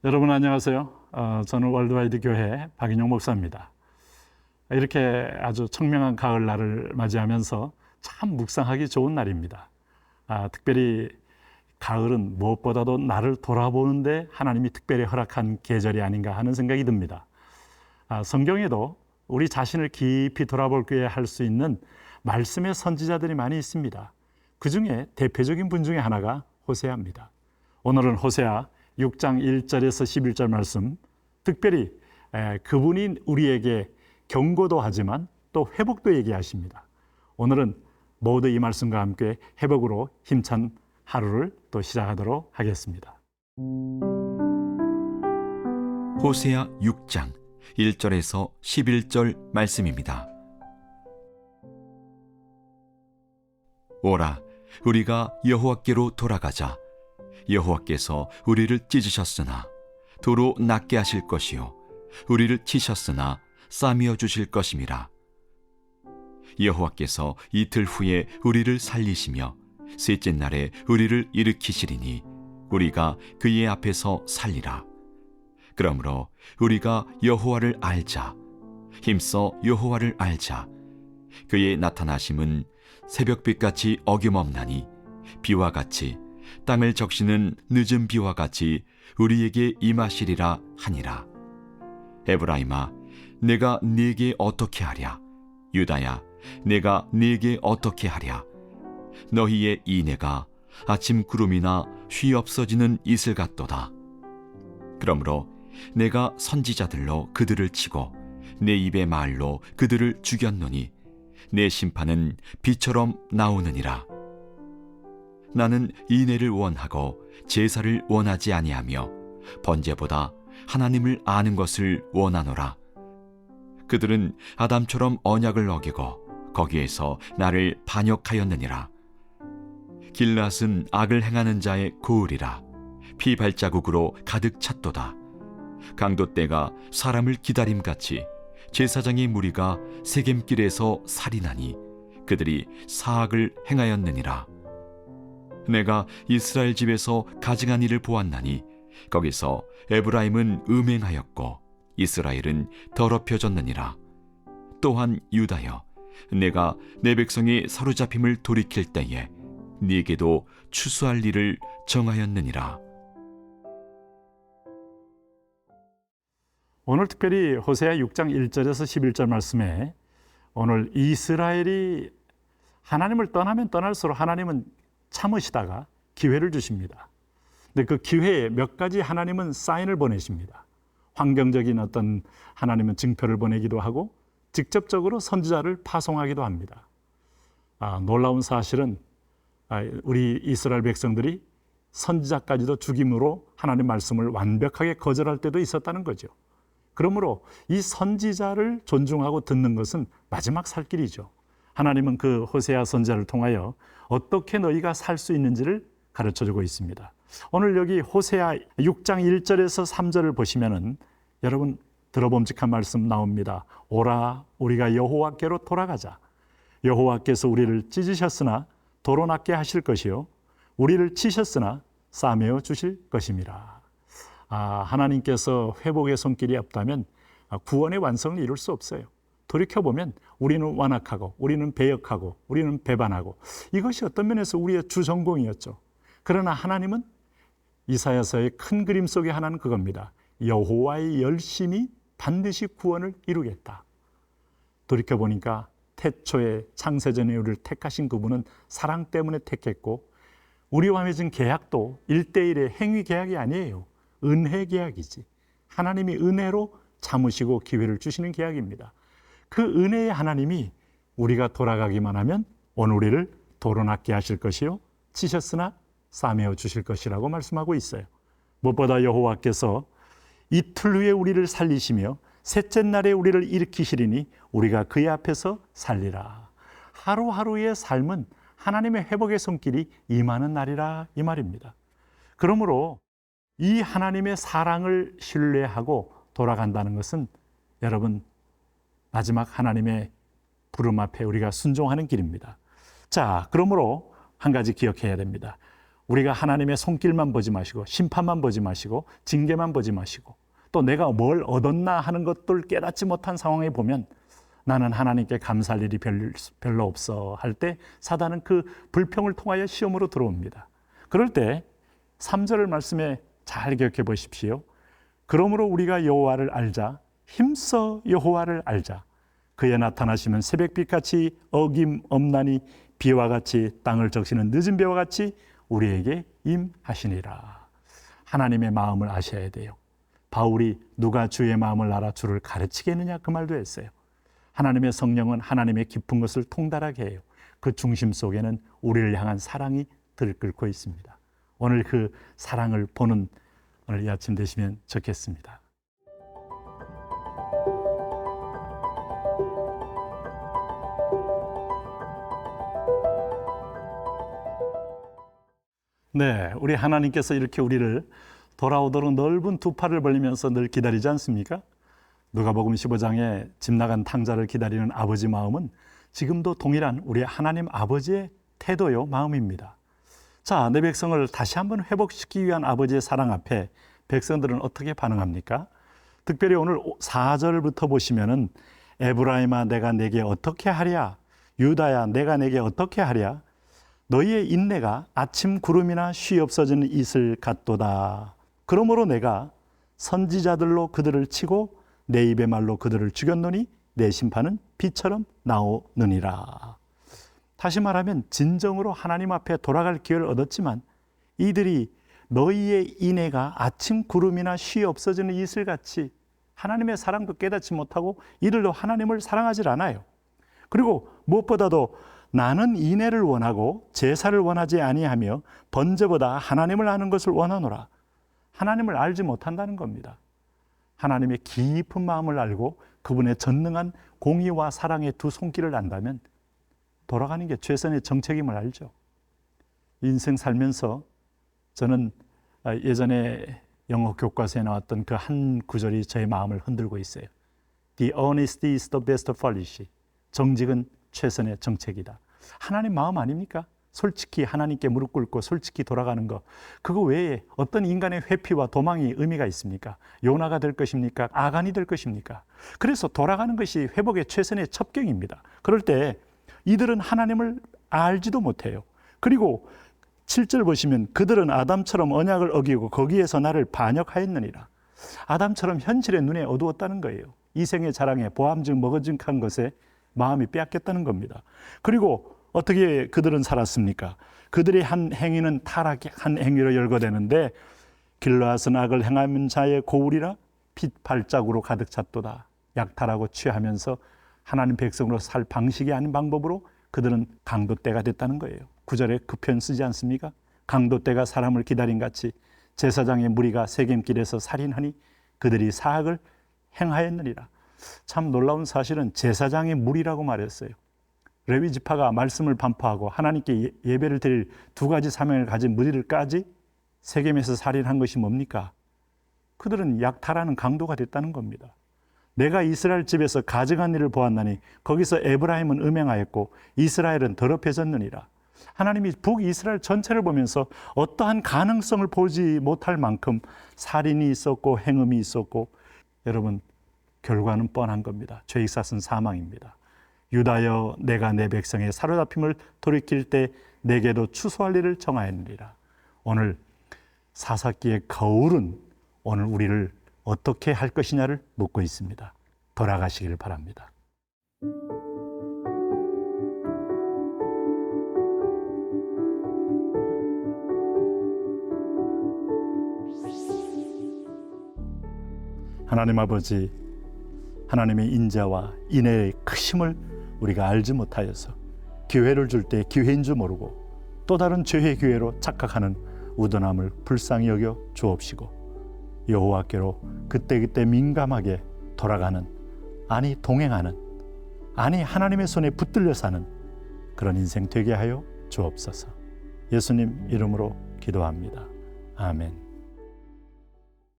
여러분 안녕하세요. 저는 월드와이드 교회 박인용 목사입니다. 이렇게 아주 청명한 가을날을 맞이하면서 참 묵상하기 좋은 날입니다. 특별히 가을은 무엇보다도 나를 돌아보는데 하나님이 특별히 허락한 계절이 아닌가 하는 생각이 듭니다. 성경에도 우리 자신을 깊이 돌아보게 할 수 있는 말씀의 선지자들이 많이 있습니다. 그 중에 대표적인 분 중에 하나가 호세아입니다. 오늘은 호세아 6장 1절에서 11절 말씀, 특별히 그분이 우리에게 경고도 하지만 또 회복도 얘기하십니다. 오늘은 모두 이 말씀과 함께 회복으로 힘찬 하루를 또 시작하도록 하겠습니다. 호세아 6장 1절에서 11절 말씀입니다. 오라, 우리가 여호와께로 돌아가자. 여호와께서 우리를 찢으셨으나 도로 낫게 하실 것이요 우리를 치셨으나 싸매어 주실 것임이라. 여호와께서 이틀 후에 우리를 살리시며 셋째 날에 우리를 일으키시리니 우리가 그의 앞에서 살리라. 그러므로 우리가 여호와를 알자. 힘써 여호와를 알자. 그의 나타나심은 새벽빛같이 어김없나니 비와 같이 땅을 적시는 늦은 비와 같이 우리에게 임하시리라 하니라. 에브라임아, 내가 네게 어떻게 하랴? 유다야, 내가 네게 어떻게 하랴? 너희의 이내가 아침 구름이나 쉬 없어지는 이슬 같도다. 그러므로 내가 선지자들로 그들을 치고 내 입의 말로 그들을 죽였노니 내 심판은 비처럼 나오느니라. 나는 인애를 원하고 제사를 원하지 아니하며 번제보다 하나님을 아는 것을 원하노라. 그들은 아담처럼 언약을 어기고 거기에서 나를 반역하였느니라. 길앗은 악을 행하는 자의 고을이라. 피 발자국으로 가득 찼도다. 강도떼가 사람을 기다림같이 제사장의 무리가 세겜길에서 살인하니 그들이 사악을 행하였느니라. 내가 이스라엘 집에서 가증한 일을 보았나니 거기서 에브라임은 음행하였고 이스라엘은 더럽혀졌느니라. 또한 유다여, 내가 내 백성이 사로잡힘을 돌이킬 때에 네게도 추수할 일을 정하였느니라. 오늘 특별히 호세아 6장 1절에서 11절 말씀에 오늘 이스라엘이 하나님을 떠나면 떠날수록 하나님은 참으시다가 기회를 주십니다. 근데 그 기회에 몇 가지 하나님은 사인을 보내십니다. 환경적인 어떤 하나님은 증표를 보내기도 하고 직접적으로 선지자를 파송하기도 합니다. 놀라운 사실은 우리 이스라엘 백성들이 선지자까지도 죽임으로 하나님 말씀을 완벽하게 거절할 때도 있었다는 거죠. 그러므로 이 선지자를 존중하고 듣는 것은 마지막 살 길이죠. 하나님은 그 호세아 선지자를 통하여 어떻게 너희가 살 수 있는지를 가르쳐주고 있습니다. 오늘 여기 호세아 6장 1절에서 3절을 보시면은 여러분 들어봄직한 말씀 나옵니다. 오라, 우리가 여호와께로 돌아가자. 여호와께서 우리를 찢으셨으나 도로 낫게 하실 것이요 우리를 치셨으나 싸매어 주실 것임이라. 하나님께서 회복의 손길이 없다면 구원의 완성을 이룰 수 없어요. 돌이켜보면 우리는 완악하고 우리는 배역하고 우리는 배반하고 이것이 어떤 면에서 우리의 주전공이었죠. 그러나 하나님은 이사야서의 큰 그림 속에 하나는 그겁니다. 여호와의 열심히 반드시 구원을 이루겠다. 돌이켜보니까 태초에 창세전에 우리를 택하신 그분은 사랑 때문에 택했고 우리와 맺은 계약도 1대1의 행위 계약이 아니에요. 은혜 계약이지. 하나님이 은혜로 참으시고 기회를 주시는 계약입니다. 그 은혜의 하나님이 우리가 돌아가기만 하면 오늘 우리를 도로 낫게 하실 것이요 치셨으나 싸매어 주실 것이라고 말씀하고 있어요. 무엇보다 여호와께서 이틀 후에 우리를 살리시며 셋째 날에 우리를 일으키시리니 우리가 그의 앞에서 살리라. 하루하루의 삶은 하나님의 회복의 손길이 임하는 날이라 이 말입니다. 그러므로 이 하나님의 사랑을 신뢰하고 돌아간다는 것은 여러분 마지막 하나님의 부름 앞에 우리가 순종하는 길입니다. 자, 그러므로 한 가지 기억해야 됩니다. 우리가 하나님의 손길만 보지 마시고 심판만 보지 마시고 징계만 보지 마시고 또 내가 뭘 얻었나 하는 것들 깨닫지 못한 상황에 보면 나는 하나님께 감사할 일이 별로 없어 할 때 사단은 그 불평을 통하여 시험으로 들어옵니다. 그럴 때 3절 말씀에 잘 기억해 보십시오. 그러므로 우리가 여호와를 알자. 힘써 여호와를 알자. 그의 나타나시면 새벽빛같이 어김없나니 비와 같이 땅을 적시는 늦은 비와 같이 우리에게 임하시니라. 하나님의 마음을 아셔야 돼요. 바울이 누가 주의 마음을 알아 주를 가르치겠느냐 그 말도 했어요. 하나님의 성령은 하나님의 깊은 것을 통달하게 해요. 그 중심 속에는 우리를 향한 사랑이 들끓고 있습니다. 오늘 그 사랑을 보는 오늘 이 아침 되시면 좋겠습니다. 네, 우리 하나님께서 이렇게 우리를 돌아오도록 넓은 두 팔을 벌리면서 늘 기다리지 않습니까? 누가복음 15장에 집 나간 탕자를 기다리는 아버지 마음은 지금도 동일한 우리 하나님 아버지의 태도요, 마음입니다. 자, 내 백성을 다시 한번 회복시키기 위한 아버지의 사랑 앞에 백성들은 어떻게 반응합니까? 특별히 오늘 4절부터 보시면은 에브라임아 내가 내게 어떻게 하랴? 유다야 내가 내게 어떻게 하랴? 너희의 인내가 아침 구름이나 쉬 없어지는 이슬 같도다. 그러므로 내가 선지자들로 그들을 치고 내 입의 말로 그들을 죽였노니 내 심판은 비처럼 나오느니라. 다시 말하면 진정으로 하나님 앞에 돌아갈 기회를 얻었지만 이들이 너희의 인애가 아침 구름이나 쉬 없어지는 이슬같이 하나님의 사랑도 깨닫지 못하고 이들도 하나님을 사랑하지 않아요. 그리고 무엇보다도 나는 인애를 원하고 제사를 원하지 아니하며 번제보다 하나님을 아는 것을 원하노라. 하나님을 알지 못한다는 겁니다. 하나님의 깊은 마음을 알고 그분의 전능한 공의와 사랑의 두 손길을 안다면 돌아가는 게 최선의 정책임을 알죠. 인생 살면서 저는 예전에 영어 교과서에 나왔던 그 한 구절이 저의 마음을 흔들고 있어요. The honesty is the best policy. 정직은 최선의 정책이다. 하나님 마음 아닙니까? 솔직히 하나님께 무릎 꿇고 솔직히 돌아가는 것. 그거 외에 어떤 인간의 회피와 도망이 의미가 있습니까? 요나가 될 것입니까? 아간이 될 것입니까? 그래서 돌아가는 것이 회복의 최선의 첩경입니다. 그럴 때 이들은 하나님을 알지도 못해요. 그리고 7절 보시면 그들은 아담처럼 언약을 어기고 거기에서 나를 반역하였느니라. 아담처럼 현실의 눈에 어두웠다는 거예요. 이생의 자랑에 보암증 먹어증한 것에 마음이 빼앗겼다는 겁니다. 그리고 어떻게 그들은 살았습니까? 그들의 한 행위는 타락한 행위로 열거되는데 길르앗은 악을 행하는 자의 고울이라 핏 발자국으로 가득 찼도다. 약탈하고 취하면서 하나님 백성으로 살 방식이 아닌 방법으로 그들은 강도떼가 됐다는 거예요. 9절에 그 표현 쓰지 않습니까? 강도떼가 사람을 기다린 같이 제사장의 무리가 세겜길에서 살인하니 그들이 사악을 행하였느니라. 참 놀라운 사실은 제사장의 무리라고 말했어요. 레위 지파가 말씀을 반포하고 하나님께 예배를 드릴 두 가지 사명을 가진 무리들까지 세겜에서 살인한 것이 뭡니까? 그들은 약탈하는 강도가 됐다는 겁니다. 내가 이스라엘 집에서 가증한 일을 보았나니 거기서 에브라임은 음행하였고 이스라엘은 더럽혀졌느니라. 하나님이 북이스라엘 전체를 보면서 어떠한 가능성을 보지 못할 만큼 살인이 있었고 행음이 있었고, 여러분 결과는 뻔한 겁니다. 죄익사은 사망입니다. 유다여 내가 내 백성의 사로잡힘을 돌이킬 때 내게도 추수할 일을 정하였느니라. 오늘 사사기의 거울은 오늘 우리를 어떻게 할 것이냐를 묻고 있습니다. 돌아가시기를 바랍니다. 하나님 아버지, 하나님의 인자와 인애의 크심을 우리가 알지 못하여서 기회를 줄 때 기회인 줄 모르고 또 다른 죄의 기회로 착각하는 우둔함을 불쌍히 여겨 주옵시고 여호와께로 그때그때 민감하게 돌아가는, 아니 동행하는, 아니 하나님의 손에 붙들려 사는 그런 인생 되게 하여 주옵소서. 예수님 이름으로 기도합니다. 아멘.